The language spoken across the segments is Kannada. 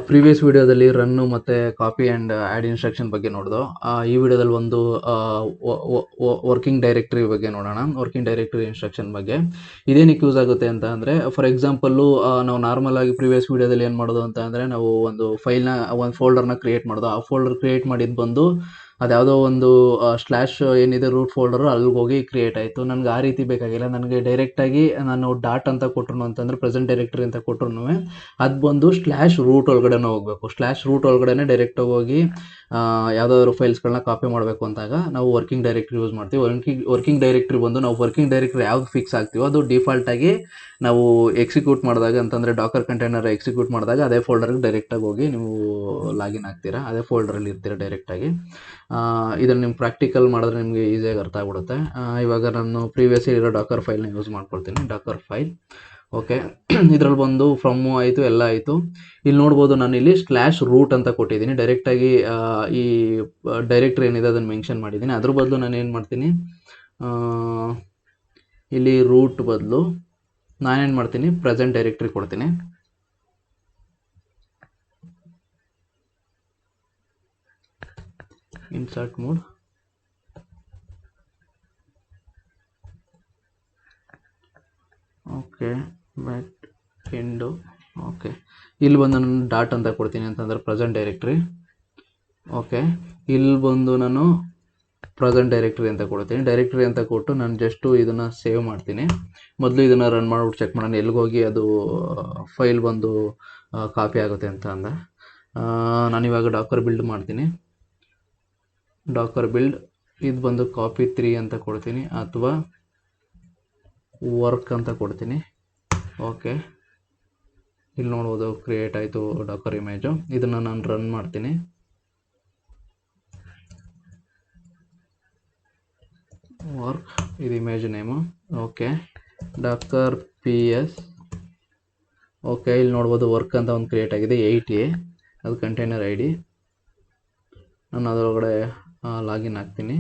ಪ್ರೀವಿಯಸ್ ವಿಡಿಯೋದಲ್ಲಿ ರನ್ನು ಮತ್ತು ಕಾಪಿ ಆ್ಯಂಡ್ ಆ್ಯಡ್ ಇನ್ಸ್ಟ್ರಕ್ಷನ್ ಬಗ್ಗೆ ನೋಡ್ದೋ. ಈ ವಿಡಿಯೋದಲ್ಲಿ ಒಂದು ವರ್ಕಿಂಗ್ ಡೈರೆಕ್ಟರಿ ಬಗ್ಗೆ ನೋಡೋಣ. ವರ್ಕಿಂಗ್ ಡೈರೆಕ್ಟರಿ ಇನ್ಸ್ಟ್ರಕ್ಷನ್ ಬಗ್ಗೆ ಇದೇನಕ್ಕೆ ಯೂಸ್ ಆಗುತ್ತೆ ಅಂತ ಅಂದರೆ, ಫಾರ್ ಎಕ್ಸಾಂಪಲ್ಲು ನಾವು ನಾರ್ಮಲ್ ಆಗಿ ಪ್ರೀವಿಯಸ್ ವಿಡಿಯೋದಲ್ಲಿ ಏನು ಮಾಡೋದು ಅಂತ ಅಂದರೆ, ನಾವು ಒಂದು ಫೈಲ್ನ ಒಂದು ಫೋಲ್ಡರ್ನ ಕ್ರಿಯೇಟ್ ಮಾಡೋದು. ಆ ಫೋಲ್ಡರ್ ಕ್ರಿಯೇಟ್ ಮಾಡಿದ್ದು ಬಂದು ಅದ್ಯಾವುದೋ ಒಂದು ಸ್ಲ್ಯಾಶ್ ಏನಿದೆ ರೂಟ್ ಫೋಲ್ಡರು ಅಲ್ಲಿಗೆ ಹೋಗಿ ಕ್ರಿಯೇಟ್ ಆಯಿತು. ನನಗೆ ಆ ರೀತಿ ಬೇಕಾಗಿಲ್ಲ. ನನಗೆ ಡೈರೆಕ್ಟಾಗಿ ನಾನು ಡಾಟ್ ಅಂತ ಕೊಟ್ಟರು ಅಂತಂದರೆ, ಪ್ರೆಸೆಂಟ್ ಡೈರೆಕ್ಟರಿ ಅಂತ ಕೊಟ್ಟರು ಅದು ಬಂದು ಸ್ಲ್ಯಾಶ್ ರೂಟ್ ಒಳಗಡೆನೇ ಹೋಗಬೇಕು. ಸ್ಲ್ಯಾಶ್ ರೂಟ್ ಒಳಗಡೆನೇ ಡೈರೆಕ್ಟಾಗಿ ಹೋಗಿ ಯಾವುದಾದ್ರು ಫೈಲ್ಸ್ಗಳನ್ನ ಕಾಪಿ ಮಾಡಬೇಕು ಅಂತಾಗ ನಾವು ವರ್ಕಿಂಗ್ ಡೈರೆಕ್ಟ್ರಿ ಯೂಸ್ ಮಾಡ್ತೀವಿ. ವರ್ಕಿಂಗ್ ಡೈರೆಕ್ಟ್ರಿ ಬಂದು ನಾವು ವರ್ಕಿಂಗ್ ಡೈರೆಕ್ಟ್ರಿ ಯಾವ್ದು ಫಿಕ್ಸ್ ಆಗ್ತೀವೋ ಅದು ಡಿಫಾಲ್ಟಾಗಿ ನಾವು ಎಕ್ಸಿಕ್ಯೂಟ್ ಮಾಡಿದಾಗ ಅಂತಂದರೆ ಡಾಕರ್ ಕಂಟೈನರ್ ಎಕ್ಸಿಕ್ಯೂಟ್ ಮಾಡಿದಾಗ ಅದೇ ಫೋಲ್ಡರ್ಗೆ ಡೈರೆಕ್ಟಾಗಿ ಹೋಗಿ ನೀವು ಲಾಗಿನ್ ಆಗ್ತೀರಾ, ಅದೇ ಫೋಲ್ಡರಲ್ಲಿ ಇರ್ತೀರಾ ಡೈರೆಕ್ಟಾಗಿ. ಇದನ್ನು ನಿಮ್ಮ ಪ್ರಾಕ್ಟಿಕಲ್ ಮಾಡಿದ್ರೆ ನಿಮಗೆ ಈಸಿಯಾಗಿ ಅರ್ಥ ಆಗ್ಬಿಡುತ್ತೆ. ಇವಾಗ ನಾನು ಪ್ರೀವಿಯಸ್ ಇರೋ ಡಾಕರ್ ಫೈಲ್ನ ಯೂಸ್ ಮಾಡ್ಕೊಳ್ತೀನಿ. Dakar file okay. ಇದರಲ್ಲಿ ಬಂದು ಫ್ರಮ್ಮು ಆಯಿತು, ಎಲ್ಲ ಆಯಿತು. ಇಲ್ಲಿ ನೋಡ್ಬೋದು ನಾನು ಇಲ್ಲಿ ಸ್ಲ್ಯಾಶ್ ರೂಟ್ ಅಂತ ಕೊಟ್ಟಿದ್ದೀನಿ. ಡೈರೆಕ್ಟಾಗಿ ಈ ಡೈರೆಕ್ಟ್ರಿ ಏನಿದೆ ಅದನ್ನು ಮೆನ್ಷನ್ ಮಾಡಿದ್ದೀನಿ. ಅದ್ರ ಬದಲು ನಾನು ಏನು ಮಾಡ್ತೀನಿ, ಇಲ್ಲಿ ರೂಟ್ ಬದಲು ನಾನೇನು ಮಾಡ್ತೀನಿ, ಪ್ರೆಸೆಂಟ್ ಡೈರೆಕ್ಟ್ರಿ ಕೊಡ್ತೀನಿ. Insert mode, okay, back end, okay. ಇಲ್ಲಿ ಬಂದು ನಾನು ಡಾಟ್ ಅಂತ ಕೊಡ್ತೀನಿ ಅಂತಂದರೆ ಪ್ರೆಸೆಂಟ್ ಡೈರೆಕ್ಟ್ರಿ. ಓಕೆ, ಇಲ್ಲಿ ಬಂದು ನಾನು ಪ್ರೆಸೆಂಟ್ ಡೈರೆಕ್ಟ್ರಿ ಅಂತ ಕೊಡ್ತೀನಿ. ಡೈರೆಕ್ಟ್ರಿ ಅಂತ ಕೊಟ್ಟು ನಾನು ಜಸ್ಟು ಇದನ್ನು ಸೇವ್ ಮಾಡ್ತೀನಿ. ಮೊದಲು ಇದನ್ನು ರನ್ ಮಾಡಿಬಿಟ್ಟು ಚೆಕ್ ಮಾಡೋಣ ಎಲ್ಲಿಗೋಗಿ ಅದು ಫೈಲ್ ಬಂದು ಕಾಪಿ ಆಗುತ್ತೆ ಅಂತ ಅಂದ. ನಾನಿವಾಗ ಡಾಕರ್ ಬಿಲ್ಡ್ ಮಾಡ್ತೀನಿ. ಡಾಕರ್ ಬಿಲ್ಡ್ ಇದು ಬಂದು ಕಾಪಿ 3 ಅಂತ ಕೊಡ್ತೀನಿ, ಅಥವಾ ವರ್ಕ್ ಅಂತ ಕೊಡ್ತೀನಿ. ಓಕೆ, ಇಲ್ಲಿ ನೋಡ್ಬೋದು ಕ್ರಿಯೇಟ್ ಆಯಿತು ಡಾಕರ್ ಇಮೇಜು. ಇದನ್ನು ನಾನು ರನ್ ಮಾಡ್ತೀನಿ. ವರ್ಕ್, ಇದು image name. Okay, Dakar PS. Okay, ಇಲ್ಲಿ ನೋಡ್ಬೋದು ವರ್ಕ್ ಅಂತ ಒಂದು ಕ್ರಿಯೇಟ್ ಆಗಿದೆ, 8A, ಅದು ಕಂಟೈನರ್ ID. ನಾನು ಅದರೊಳಗಡೆ ಲಾಗಿನ್ ಆಗ್ತೀನಿ.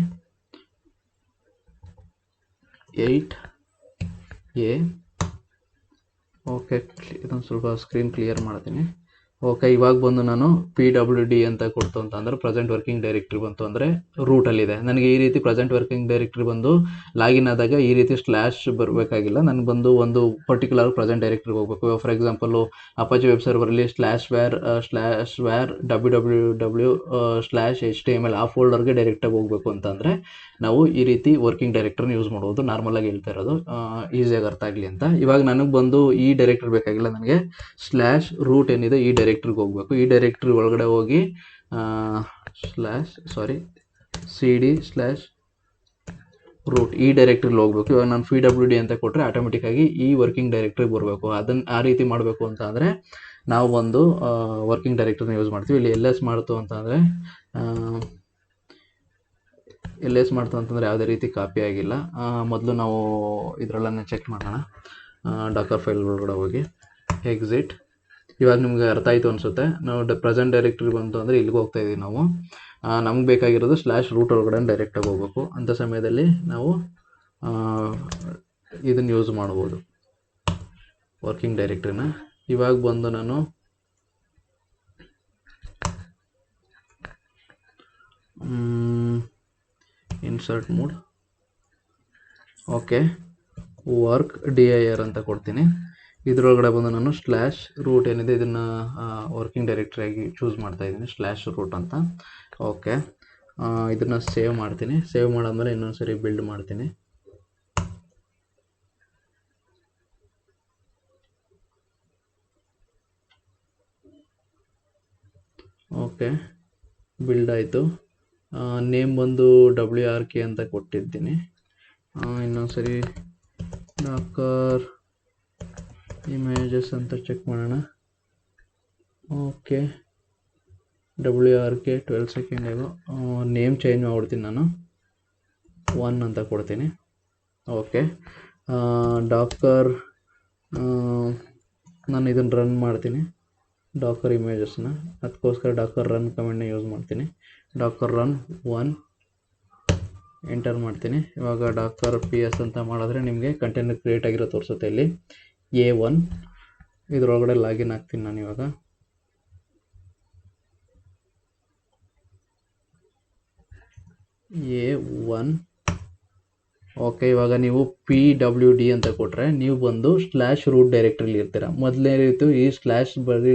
8A. ಓಕೆ, ಇದೊಂದು ಸ್ವಲ್ಪ ಸ್ಕ್ರೀನ್ ಕ್ಲಿಯರ್ ಮಾಡ್ತೀನಿ. ಓಕೆ, ಇವಾಗ ಬಂದು ನಾನು PWD ಅಂತ ಕೊಡ್ತು ಅಂತಂದರೆ ಪ್ರೆಸೆಂಟ್ ವರ್ಕಿಂಗ್ ಡೈರೆಕ್ಟ್ರಿ ಬಂತು ಅಂದರೆ ರೂಟಲ್ಲಿದೆ. ನನಗೆ ಈ ರೀತಿ ಪ್ರೆಸೆಂಟ್ ವರ್ಕಿಂಗ್ ಡೈರೆಕ್ಟ್ರಿ ಬಂದು ಲಾಗಿನ್ ಆದಾಗ ಈ ರೀತಿ ಸ್ಲ್ಯಾಶ್ ಬರಬೇಕಾಗಿಲ್ಲ. ನನಗೆ ಬಂದು ಒಂದು ಪರ್ಟಿಕ್ಯುಲರ್ ಪ್ರೆಸೆಂಟ್ ಡೈರೆಕ್ಟ್ರಿಗೆ ಹೋಗಬೇಕು. ಫಾರ್ ಎಕ್ಸಾಂಪಲ್ಲು ಅಪಾಚಿ ವೆಬ್ ಸರ್ವರಲ್ಲಿ /var www/html ಆ ಫೋಲ್ಡರ್ಗೆ ಡೈರೆಕ್ಟಾಗಿ ಹೋಗಬೇಕು ಅಂತಂದರೆ ನಾವು ಈ ರೀತಿ ವರ್ಕಿಂಗ್ ಡೈರೆಕ್ಟ್ರಿನ ಯೂಸ್ ಮಾಡ್ಬೋದು. ನಾರ್ಮಲಾಗಿ ಹೇಳ್ತಾ ಇರೋದು ಈಸಿಯಾಗಿ ಅರ್ಥ ಆಗಲಿ ಅಂತ. ಇವಾಗ ನನಗೆ ಬಂದು ಈ ಡೈರೆಕ್ಟ್ರಿ ಬೇಕಾಗಿಲ್ಲ, ನನಗೆ ಸ್ಲ್ಯಾಶ್ ರೂಟ್ ಏನಿದೆ ಈ ಡೈರೆಕ್ಟ್ರಿಗೆ ಹೋಗಬೇಕು. ಈ ಡೈರೆಕ್ಟ್ರಿ ಒಳಗಡೆ ಹೋಗಿ cd/root ಈ ಡೈರೆಕ್ಟ್ರಿಗೆ ಹೋಗಬೇಕು. ಇವಾಗ ನಾನು PWD ಅಂತ ಕೊಟ್ಟರೆ ಆಟೋಮೆಟಿಕ್ಕಾಗಿ ಈ ವರ್ಕಿಂಗ್ ಡೈರೆಕ್ಟ್ರಿಗೆ ಬರಬೇಕು. ಅದನ್ನು ಆ ರೀತಿ ಮಾಡಬೇಕು ಅಂತ ಅಂದರೆ ನಾವು ಒಂದು ವರ್ಕಿಂಗ್ ಡೈರೆಕ್ಟ್ರಿನ ಯೂಸ್ ಮಾಡ್ತೀವಿ. ಇಲ್ಲಿ ls ಮಾಡ್ತು ಅಂತಂದರೆ ಯಾವುದೇ ರೀತಿ ಕಾಪಿ ಆಗಿಲ್ಲ. ಮೊದಲು ನಾವು ಇದರಲ್ಲೇ ಚೆಕ್ ಮಾಡೋಣ. ಡಾಕರ್ ಫೈಲ್ ಒಳಗಡೆ ಹೋಗಿ ಎಕ್ಸಿಟ್. ಇವಾಗ ನಿಮ್ಗೆ ಅರ್ಥ ಆಯಿತು ಅನಿಸುತ್ತೆ. ನಾವು ಪ್ರೆಸೆಂಟ್ ಡೈರೆಕ್ಟ್ರಿ ಬಂತು ಅಂದರೆ ಇಲ್ಲಿಗೆ ಹೋಗ್ತಾ ಇದ್ದೀವಿ ನಾವು. ನಮ್ಗೆ ಬೇಕಾಗಿರೋದು /root ಒಳಗಡೆ ಡೈರೆಕ್ಟಾಗಿ ಹೋಗಬೇಕು. ಅಂಥ ಸಮಯದಲ್ಲಿ ನಾವು ಇದನ್ನು ಯೂಸ್ ಮಾಡ್ಬೋದು, ವರ್ಕಿಂಗ್ ಡೈರೆಕ್ಟ್ರಿನ. ಇವಾಗ ಬಂದು ನಾನು insert mode, okay, work dir ಅಂತ ಕೊಡ್ತೀನಿ. ಇದರೊಳಗಡೆ ಬಂದು ನಾನು /root ಏನಿದೆ ಇದನ್ನು ವರ್ಕಿಂಗ್ ಡೈರೆಕ್ಟ್ರಿಯಾಗಿ ಚೂಸ್ ಮಾಡ್ತಾ ಇದ್ದೀನಿ, /root ಅಂತ. ಓಕೆ, ಇದನ್ನು ಸೇವ್ ಮಾಡ್ತೀನಿ. ಸೇವ್ ಮಾಡಾದ್ಮೇಲೆ ಇನ್ನೊಂದು ಸರಿ ಬಿಲ್ಡ್ ಮಾಡ್ತೀನಿ. ಓಕೆ, ಬಿಲ್ಡ್ ಆಯಿತು. ನೇಮ್ ಬಂದು WRK ಅಂತ ಕೊಟ್ಟಿದ್ದೀನಿ. ಇನ್ನೊಂದು ಸರಿ ಡಾಕರ್ ಇಮೇಜಸ್ ಅಂತ ಚೆಕ್ ಮಾಡೋಣ. ಓಕೆ, WRK 12 ಸೆಕೆಂಡ್ ಆಗೋ. ನೇಮ್ ಚೇಂಜ್ ಮಾಡ್ಬಿಡ್ತೀನಿ, ನಾನು 1 ಅಂತ ಕೊಡ್ತೀನಿ. ಓಕೆ, ಡಾಕರ್ ನಾನು ಇದನ್ನು ರನ್ ಮಾಡ್ತೀನಿ, ಡಾಕರ್ ಇಮೇಜಸ್ನ. ಅದಕ್ಕೋಸ್ಕರ ಡಾಕರ್ ರನ್ ಕಮೆಂಟ್ನ ಯೂಸ್ ಮಾಡ್ತೀನಿ. ಡಾಕರ್ ರನ್ 1 ಎಂಟರ್ ಮಾಡ್ತೀನಿ. ಇವಾಗ ಡಾಕರ್ PS ಅಂತ ಮಾಡಿದ್ರೆ ನಿಮಗೆ ಕಂಟೈನರ್ ಕ್ರಿಯೇಟ್ ಆಗಿರೋ ತೋರಿಸುತ್ತೆ. ಇಲ್ಲಿ A1 ಇದರೊಳಗಡೆ ಲಾಗಿನ್ ಆಗ್ತೀನಿ ನಾನು. ಇವಾಗ A1. ಓಕೆ, ಇವಾಗ ನೀವು PWD ಅಂತ ಕೊಟ್ಟರೆ ನೀವು ಬಂದು /ರೂಟ್ ಡೈರೆಕ್ಟ್ರಿಲಿ ಇರ್ತೀರ. ಮೊದಲನೇ ರೀತಿ ಈ ಸ್ಲ್ಯಾಶ್ ಬರೀ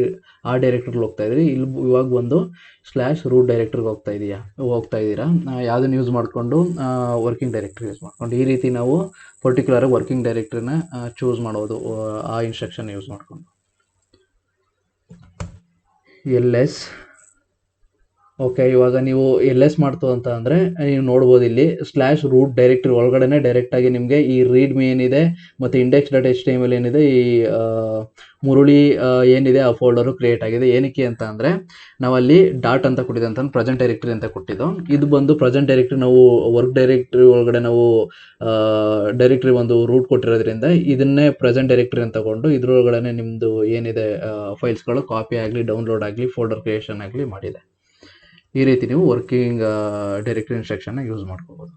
ಆ ಡೈರೆಕ್ಟ್ರಿಗೆ ಹೋಗ್ತಾ ಇದ್ರಿ, ಇಲ್ಲಿ ಇವಾಗ ಬಂದು /ರೂಟ್ ಡೈರೆಕ್ಟ್ರಿಗೆ ಹೋಗ್ತಾ ಇದ್ದೀರಾ. ಯಾವುದನ್ನು ಯೂಸ್ ಮಾಡಿಕೊಂಡು ವರ್ಕಿಂಗ್ ಡೈರೆಕ್ಟ್ರಿ ಯೂಸ್ ಮಾಡ್ಕೊಂಡು ಈ ರೀತಿ ನಾವು ಪರ್ಟಿಕ್ಯುಲರಾಗಿ ವರ್ಕಿಂಗ್ ಡೈರೆಕ್ಟ್ರಿನ ಚೂಸ್ ಮಾಡೋದು ಆ ಇನ್ಸ್ಟ್ರಕ್ಷನ್ ಯೂಸ್ ಮಾಡಿಕೊಂಡು. LS. ಓಕೆ, ಇವಾಗ ನೀವು LS ಮಾಡ್ತು ಅಂತ ಅಂದರೆ ನೀವು ನೋಡ್ಬೋದು ಇಲ್ಲಿ /ರೂಟ್ ಡೈರೆಕ್ಟ್ರಿ ಒಳಗಡೆ ಡೈರೆಕ್ಟಾಗಿ ನಿಮಗೆ ಈ ರೀಡ್ ಮಿ ಏನಿದೆ ಮತ್ತು index.html ಏನಿದೆ, ಈ ಮುರುಳಿ ಏನಿದೆ ಆ ಫೋಲ್ಡರು ಕ್ರಿಯೇಟ್ ಆಗಿದೆ. ಏನಕ್ಕೆ ಅಂತ ಅಂದರೆ ನಾವಲ್ಲಿ ಡಾಟ್ ಅಂತ ಕೊಟ್ಟಿದೆ ಅಂತ ಪ್ರೆಸೆಂಟ್ ಡೈರೆಕ್ಟ್ರಿ ಅಂತ ಕೊಟ್ಟಿದ್ದು. ಇದು ಬಂದು ಪ್ರೆಸೆಂಟ್ ಡೈರೆಕ್ಟ್ರಿ ನಾವು ವರ್ಕ್ ಡೈರೆಕ್ಟ್ರಿ ಒಳಗಡೆ ನಾವು ಡೈರೆಕ್ಟ್ರಿ ಒಂದು ರೂಟ್ ಕೊಟ್ಟಿರೋದ್ರಿಂದ ಇದನ್ನೇ ಪ್ರೆಸೆಂಟ್ ಡೈರೆಕ್ಟ್ರಿ ಅಂತ ತಗೊಂಡು ಇದ್ರೊಳಗಡೆ ನಿಮ್ಮದು ಏನಿದೆ ಫೈಲ್ಸ್ಗಳು ಕಾಪಿ ಆಗಲಿ, ಡೌನ್ಲೋಡ್ ಆಗಲಿ, ಫೋಲ್ಡರ್ ಕ್ರಿಯೇಷನ್ ಆಗಲಿ ಮಾಡಿದೆ. ಈ ರೀತಿ ನೀವು ವರ್ಕಿಂಗ್ ಡೈರೆಕ್ಟ್ರಿ ಇನ್ಸ್ಟ್ರಕ್ಷನ್ನ ಯೂಸ್ ಮಾಡ್ಕೋಬೋದು.